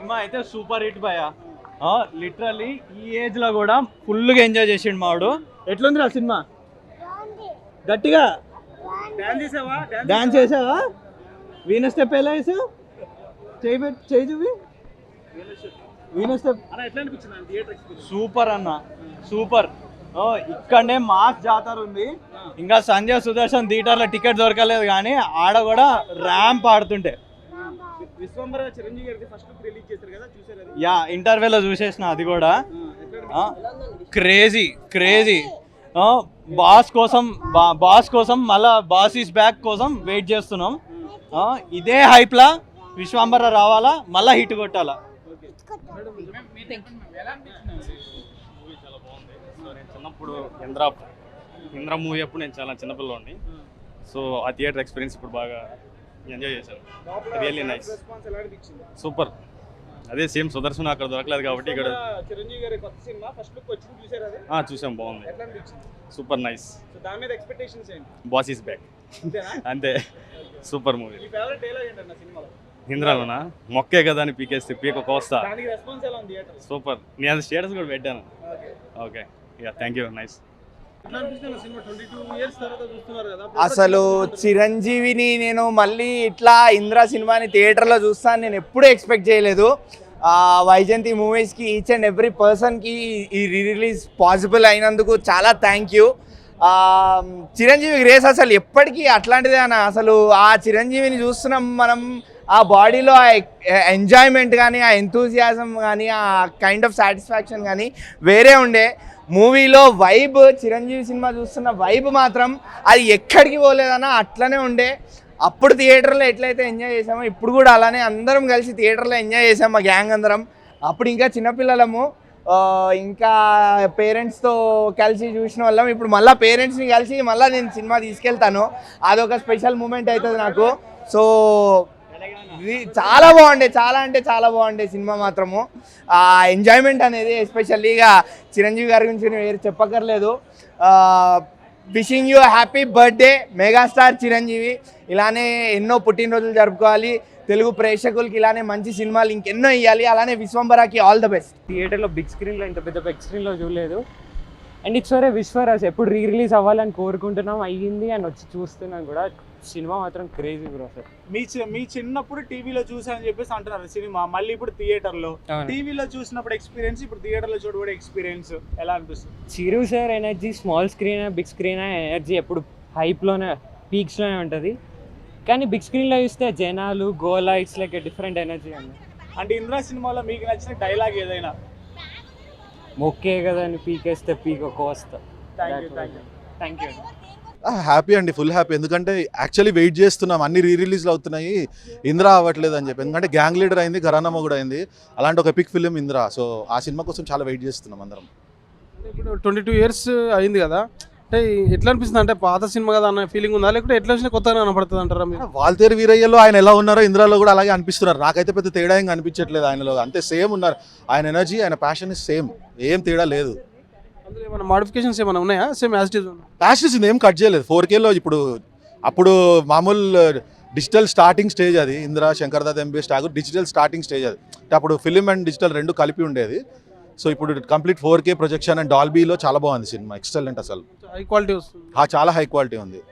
Cinema అయితే super hit భయ. Literally ఈ ఏజ్ లో కూడా ఫుల్గా ఎంజాయ్ చేసిండు మావాడు. ఎట్లుంది ఆ సినిమా? గట్టిగా డాన్స్ చేసావా? వీణ స్టెప్ ఎలా వేసావు? చేయి చూపి. వీణ స్టెప్ సూపర్ అన్న, సూపర్. ఇక్కడనే మాస్ జాతర ఉంది. ఇంకా సంజయ్ సుదర్శన్ థియేటర్లో టికెట్ దొరకలేదు కానీ ఆడ కూడా ర్యాంప్ ఆడుతుంటే యా ఇంటర్వ్యూలో చూసేసిన అది కూడా క్రేజీ క్రేజీ. బాస్ కోసం మళ్ళా బాస్ ఈస్ బ్యాక్ కోసం వెయిట్ చేస్తున్నాం. ఇదే హైప్లా విశ్వంబర రావాలా, మళ్ళా హిట్ కొట్టాలా. నేను చిన్నప్పుడు ఇంద్ర మూవీ అప్పుడు నేను చాలా చిన్నపిల్లని, సో ఆ థియేటర్ ఎక్స్పీరియన్స్ ఇప్పుడు బాగా ఎంజాయ్ చేశాను. Really nice, super. అదే సేమ్ సుదర్శన్ అక్కడ దొరకలేదు కాబట్టి ఇక్కడ చూసాం, బాగుంది, super nice. Boss is back అంతే, సూపర్ మూవీ. ఇంద్రాలోనా మొక్కే కదా అని పీకేస్తే పీక కోస్తా, సూపర్. నేను అది స్టేటస్ కూడా పెట్టాను. Okay, yeah, thank you, nice. అసలు చిరంజీవిని నేను మళ్ళీ ఇట్లా ఇంద్ర సినిమాని థియేటర్లో చూస్తాను నేను ఎప్పుడూ ఎక్స్పెక్ట్ చేయలేదు. వైజయంతి మూవీస్కి ఈచ్ అండ్ ఎవ్రీ పర్సన్కి ఈ రిలీజ్ పాసిబుల్ అయినందుకు చాలా థ్యాంక్ యూ. చిరంజీవి గ్రేస్ అసలు ఎప్పటికీ అట్లాంటిదే అన్న. అసలు ఆ చిరంజీవిని చూస్తున్నాం మనం, ఆ బాడీలో ఆ ఎంజాయ్మెంట్ కానీ, ఆ ఎంతూజియాజం కానీ, ఆ కైండ్ ఆఫ్ సాటిస్ఫాక్షన్ కానీ వేరే ఉండే. మూవీలో వైబ్, చిరంజీవి సినిమా చూస్తున్న వైబ్ మాత్రం అది ఎక్కడికి పోలేదన్నా అట్లనే ఉండే. అప్పుడు థియేటర్లో ఎట్లయితే ఎంజాయ్ చేసామో ఇప్పుడు కూడా అలానే అందరం కలిసి థియేటర్లో ఎంజాయ్ చేసాం, మా గ్యాంగ్ అందరం. అప్పుడు ఇంకా చిన్నపిల్లలము, ఇంకా పేరెంట్స్తో కలిసి చూసిన వాళ్ళం. ఇప్పుడు మళ్ళీ పేరెంట్స్ని కలిసి మళ్ళీ నేను సినిమా తీసుకెళ్తాను, అదొక స్పెషల్ మూమెంట్ అవుతుంది నాకు. సో చాలా బాగుండే, చాలా అంటే చాలా బాగుండే సినిమా మాత్రము. ఆ ఎంజాయ్మెంట్ అనేది ఎస్పెషల్లీగా చిరంజీవి గారి గురించి వేరు చెప్పక్కర్లేదు. Wishing you happy birthday megastar Chiranjeevi. ఇలానే ఎన్నో పుట్టినరోజులు జరుపుకోవాలి, తెలుగు ప్రేక్షకులకి ఇలానే మంచి సినిమాలు ఇంకెన్నో ఇవ్వాలి. అలానే విశ్వంబరాకి ఆల్ ద బెస్ట్. థియేటర్లో బిగ్ స్క్రీన్లో ఇంత పెద్ద బిగ్ స్క్రీన్లో చూడలేదు. అండ్ ఇట్స్ వరే విశ్వరాజ్ ఎప్పుడు రిలీజ్ అవ్వాలని కోరుకుంటున్నాం, అయ్యింది అండ్ వచ్చి చూస్తున్నాం కూడా. సినిమా మాత్రం క్రేజీ బ్రో. సార్ మీ చిన్నప్పుడు టీవీలో చూసానని చెప్పేసి అంటున్నారు సినిమా, మళ్ళీ ఇప్పుడు థియేటర్లో. టీవీలో చూసినప్పుడు ఎక్స్పీరియన్స్, ఇప్పుడు థియేటర్లో చూడబడే ఎక్స్పీరియన్స్ ఎలా అనిపిస్తుంది? Chiru sir energy small screen big screen energy ఎప్పుడు హైప్లోనే పీక్స్లోనే ఉంటుంది. కానీ బిగ్ స్క్రీన్లో చూస్తే జనాలు గోలా ఇట్స్ లైక్ డిఫరెంట్ ఎనర్జీ అండి. అంటే ఇంద్రా సినిమాలో మీకు నచ్చిన డైలాగ్ ఏదైనా? మొక్కే కదా అని పీకేస్తే పీక కోస్తా. Thank you. హ్యాపీ అండి, ఫుల్ హ్యాపీ. ఎందుకంటే యాక్చువల్లీ వెయిట్ చేస్తున్నాం, అన్ని రిలీజ్లు అవుతున్నాయి, ఇంద్రా అవ్వట్లేదు అని చెప్పి. ఎందుకంటే గ్యాంగ్ లీడర్ అయింది, ఘరానా కూడా అయింది, అలాంటి ఒక ఎపిక్ ఫిలిం ఇంద్రా. సో ఆ సినిమా కోసం చాలా వెయిట్ చేస్తున్నాం అందరం. ఇప్పుడు 22 years అయింది కదా, అంటే ఎట్లా అనిపిస్తుంది? అంటే పాత సినిమా కదా అన్న ఫీలింగ్ ఉందా, లేకపోతే ఎట్లా వచ్చినా కొత్తగా కనపడుతుంది అంటారా మీరు? వాల్తేరు వీరయ్యలో ఆయన ఎలా ఉన్నారో ఇంద్రాలో కూడా అలాగే అనిపిస్తున్నారు. నాకైతే పెద్ద తేడా ఏం అనిపించట్లేదు ఆయనలో, అంతే సేమ్ ఉన్నారు. ఆయన ఎనర్జీ, ఆయన ప్యాషన్ ఇస్ సేమ్, ఏం తేడా లేదు. అందులో ఏమైనా మోడిఫికేషన్స్ ఏమైనా ఉన్నాయా? సేమ్ యాజ్ ఇట్ ఈజ్ ఉందా? ప్యాషన్ ఏం కట్ చేయలేదు. 4Kలో ఇప్పుడు అప్పుడు మామూలు డిజిటల్ స్టార్టింగ్ స్టేజ్ అది. ఇంద్రా, శంకర్దాద్ ఎంబీఎస్ ఠాగూర్ డిజిటల్ స్టార్టింగ్ స్టేజ్ అది. అప్పుడు ఫిలిం అండ్ డిజిటల్ రెండు కలిపి ఉండేది. సో ఇప్పుడు కంప్లీట్ 4K ప్రొజెక్షన్ అండ్ డాల్బీలో చాలా బాగుంది సినిమా, ఎక్సలెంట్. అసలు హై క్వాలిటీ వస్తుంది, చాలా హై క్వాలిటీ ఉంది.